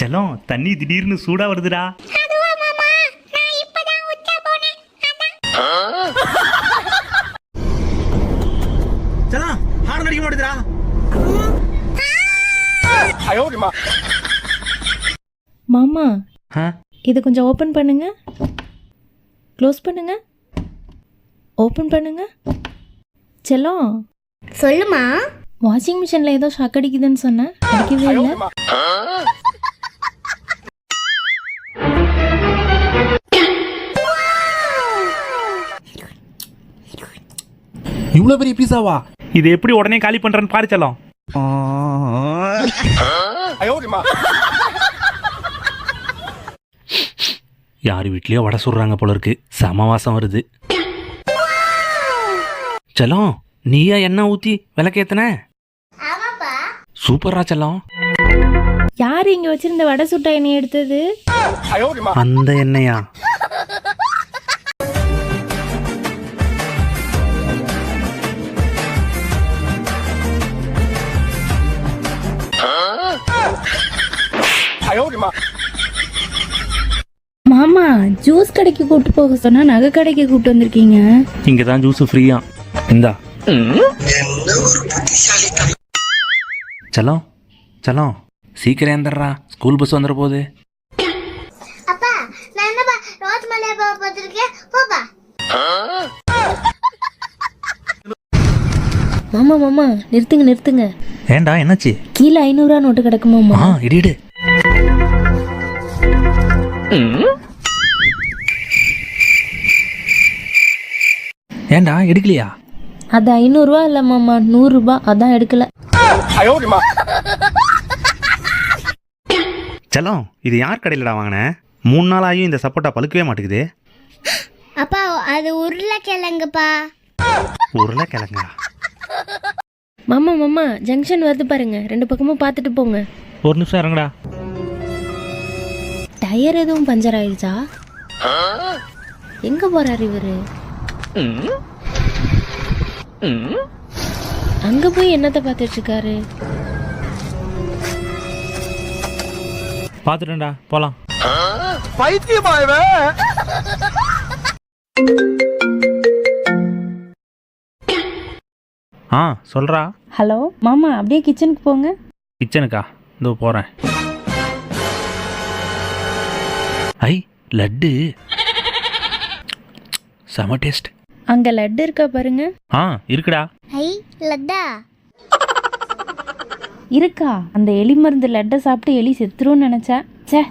செல்லம் தண்ணி திடீர்னு சூடா வருதுடா. செல்லம் ஹார்ன் அடிக்க மாட்டேதுடா. மாமா இதை கொஞ்சம் ஓப்பன் பண்ணுங்க, க்ளோஸ் பண்ணுங்க, ஓப்பன் பண்ணுங்க. செல்லம் சொல்லுமா. வாஷிங் மிஷினில் ஏதோ ஷாக் அடிக்குதுன்னு சொன்னேன், அடிக்கவே இல்லை. இவ்வளோ பெரிய பீஸாவா? இது எப்படி உடனே காலி பண்றேன்னு பாரு செல்லம். யார் வீட்லயோ வடை சுடுறாங்க போல இருக்கு, சமவாசம் வருது. செல்லம் நீயா எண்ணெய் ஊத்தி விளக்கேத்தன? சூப்பரா செல்லம். யார் இங்க வச்சிருந்த வடை சுட்ட எண்ணெய் எடுத்தது? அந்த எண்ணெயா? மாமா ஜூஸ் கடைக்கு கூட்டு போக சொன்னா நகை கடைக்கு கூட்டு வந்திருக்கீங்க. இங்கதான் ஜூஸ் ஃப்ரீயா. இந்தா செல்லம் செல்லம் சீக்கிரம் ஏந்தர்றா, ஸ்கூல் பஸ் வந்துட போகுது. அப்பா நான் என்னப்பா ரோஸ் மலையை பார்த்துருக்கேன், போப்பா. மாமா மாமா நிறுத்துங்க நிறுத்துங்க. ஏண்டா என்னாச்சு? கீழே 500 ரூபா நோட்டு கிடக்குமாமா. இடிடு. ஏண்டா எடுக்கலையா? அது 500 ரூபா இல்ல மாமா, 100 ரூபாய், அதான் எடுக்கல. செல்லம் இது யார் கடையிலடா வாங்கின? 3 நாள் ஆகியும் இந்த சப்போட்டா பழுக்கவே மாட்டேங்குது. அப்பா அது உருளைக்கிழங்குப்பா. உருளைக்கிழங்கா? மாமா மாமா ஜங்ஷன் வருது பாருங்க, 2 பக்கமும் பார்த்துட்டு போங்க. ஒரு நிமிஷம் இறங்கடா. டயர் எதுவும் பஞ்சர் ஆயிடுச்சா? எங்க போறாரு இவரு? அங்க போய் என்னத்தை பார்த்துட்டு இருக்காரு? பாத்துட்டேன்டா, போலாம். சொல்றா. ஹலோ மாமா, அப்படியே கிச்சனுக்கு போங்க. கிச்சனுக்கா? இதோ போறேன். ஐ லட்டு செம டேஸ்ட். அங்க லட்டு இருக்கா பாருங்க. இருக்குடா. ஐ லட்டா இருக்கா? அந்த எலி மருந்து லட்டை சாப்பிட்டு எலி செத்துருன்னு நினைச்சேன். ச்சே.